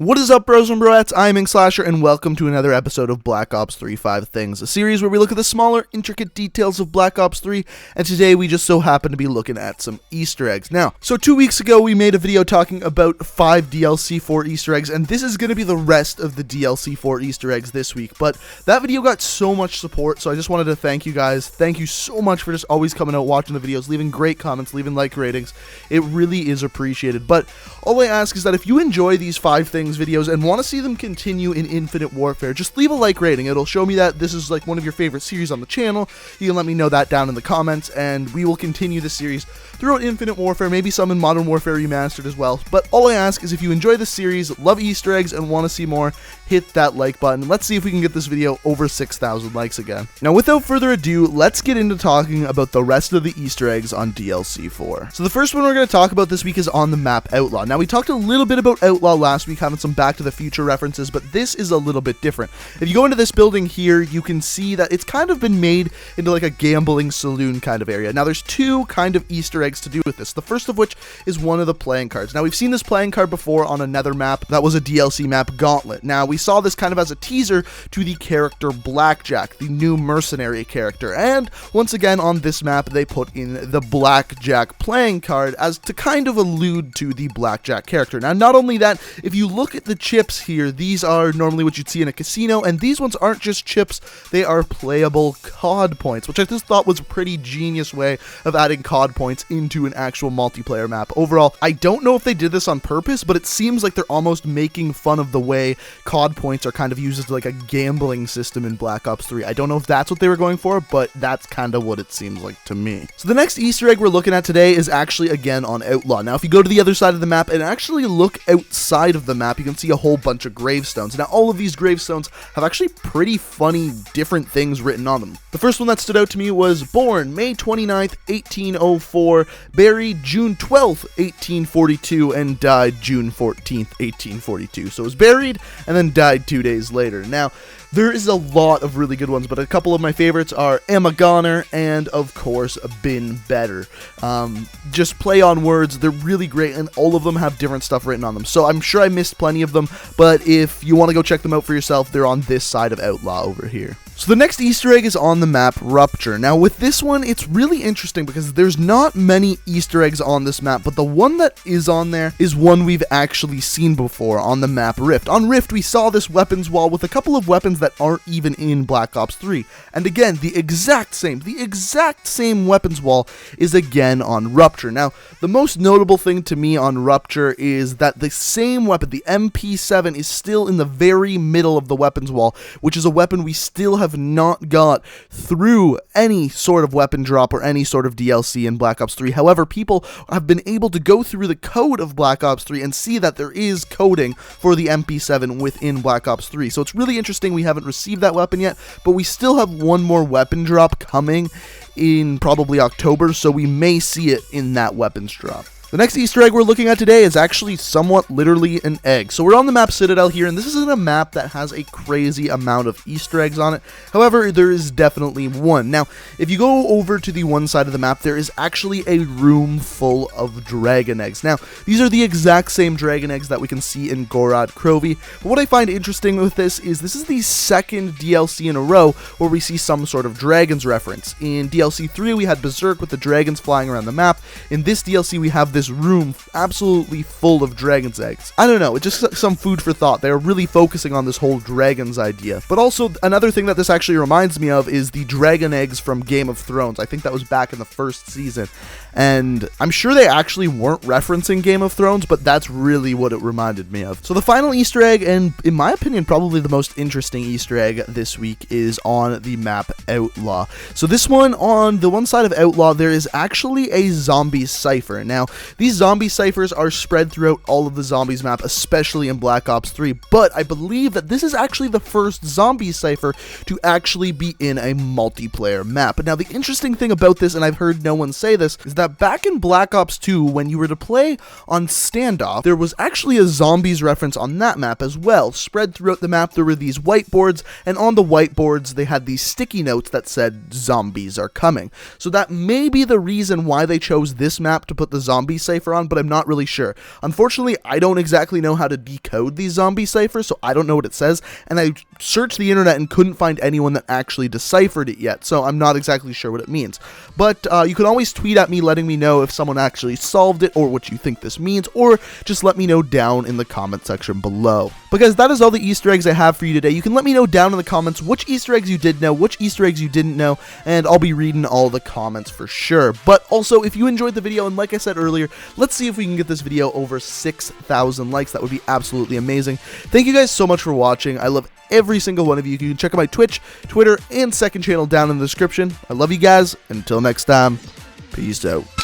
What is up, bros and broettes? I'm Inkslasher, and welcome to another episode of Black Ops 3 5 Things, a series where we look at the smaller, intricate details of Black Ops 3, and today we just so happen to be looking at some Easter eggs. Now, so 2 weeks ago we made a video talking about 5 DLC 4 Easter eggs, and this is going to be the rest of the DLC 4 Easter eggs this week, but that video got so much support, so I just wanted to thank you guys. Thank you so much for just always coming out, watching the videos, leaving great comments, leaving like ratings. It really is appreciated, but all I ask is that if you enjoy these 5 things videos and want to see them continue in Infinite Warfare, just leave a like rating. It'll show me that this is like one of your favorite series on the channel. You can let me know that down in the comments, and we will continue the series throughout Infinite Warfare, maybe some in Modern Warfare Remastered as well. But all I ask is if you enjoy the series, love Easter eggs, and want to see more, hit that like button. Let's see if we can get this video over 6,000 likes again. Now, without further ado, let's get into talking about the rest of the Easter eggs on DLC 4. So the first one we're going to talk about this week is on the map Outlaw. Now, we talked a little bit about Outlaw last week, having some Back to the Future references, but this is a little bit different. If you go into this building here, you can see that it's kind of been made into like a gambling saloon kind of area. Now, there's 2 kind of Easter eggs to do with this. The first of which is one of the playing cards. Now, we've seen this playing card before on another map that was a DLC map, Gauntlet. Now, we saw this kind of as a teaser to the character Blackjack, the new mercenary character, and once again on this map they put in the Blackjack playing card as to kind of allude to the Blackjack character. Now, not only that, if you look at the chips here, these are normally what you'd see in a casino, and these ones aren't just chips, they are playable COD points, which I just thought was a pretty genius way of adding COD points into an actual multiplayer map. Overall, I don't know if they did this on purpose, but it seems like they're almost making fun of the way COD points are kind of used as like a gambling system in Black Ops 3. I don't know if that's what they were going for, but that's kind of what it seems like to me. So the next Easter egg we're looking at today is actually again on Outlaw. Now, if you go to the other side of the map and actually look outside of the map, you can see a whole bunch of gravestones. Now, all of these gravestones have actually pretty funny, different things written on them. The first one that stood out to me was born May 29th, 1804, buried June 12th, 1842, and died June 14th, 1842. So it was buried and then died 2 days later. Now, there is a lot of really good ones, but a couple of my favorites are Emma Goner and, of course, Been Better. Just play on words, they're really great, and all of them have different stuff written on them. So I'm sure I missed plenty of them, but if you want to go check them out for yourself, they're on this side of Outlaw over here. So the next Easter egg is on the map Rupture. Now, with this one, it's really interesting because there's not many Easter eggs on this map, but the one that is on there is one we've actually seen before on the map Rift. On Rift, we saw this weapons wall with a couple of weapons that aren't even in Black Ops 3. And again, the exact same weapons wall is again on Rupture. Now, the most notable thing to me on Rupture is that the same weapon, the MP7, is still in the very middle of the weapons wall, which is a weapon we still have not got through any sort of weapon drop or any sort of DLC in Black Ops 3. However, people have been able to go through the code of Black Ops 3 and see that there is coding for the MP7 within Black Ops 3. So it's really interesting we haven't received that weapon yet, but we still have one more weapon drop coming in probably October, so we may see it in that weapons drop. The next Easter egg we're looking at today is actually somewhat literally an egg. So we're on the map Citadel here, and this isn't a map that has a crazy amount of Easter eggs on it. However, there is definitely one. Now, if you go over to the one side of the map, there is actually a room full of dragon eggs. Now, these are the exact same dragon eggs that we can see in Gorod Krovi. But what I find interesting with this is the second DLC in a row where we see some sort of dragons reference. In DLC 3, we had Berserk with the dragons flying around the map. In this DLC, we have this room absolutely full of dragon's eggs. I don't know, it's just some food for thought. They're really focusing on this whole dragons idea. But also, another thing that this actually reminds me of is the dragon eggs from Game of Thrones. I think that was back in the first season. And I'm sure they actually weren't referencing Game of Thrones, but that's really what it reminded me of. So the final Easter egg, and in my opinion, probably the most interesting Easter egg this week, is on the map Outlaw. So this one, on the one side of Outlaw, there is actually a zombie cipher. Now, these zombie ciphers are spread throughout all of the zombies map, especially in Black Ops 3, but I believe that this is actually the first zombie cipher to actually be in a multiplayer map. Now, the interesting thing about this, and I've heard no one say this, is that back in Black Ops 2, when you were to play on Standoff, there was actually a zombies reference on that map as well. Spread throughout the map, there were these whiteboards, and on the whiteboards, they had these sticky notes that said, "Zombies are coming." So that may be the reason why they chose this map to put the zombie cipher on, but I'm not really sure. Unfortunately, I don't exactly know how to decode these zombie ciphers, so I don't know what it says, and I searched the internet and couldn't find anyone that actually deciphered it yet, so I'm not exactly sure what it means. But you can always tweet at me letting me know if someone actually solved it or what you think this means, or just let me know down in the comment section below. But guys, that is all the Easter eggs I have for you today. You can let me know down in the comments which Easter eggs you did know, which Easter eggs you didn't know, and I'll be reading all the comments for sure. But also, if you enjoyed the video, and like I said earlier, let's see if we can get this video over 6,000 likes. That would be absolutely amazing. Thank you guys so much for watching. I love every single one of you. You can check out my Twitch, Twitter, and second channel down in the description. I love you guys. Until next time, peace out.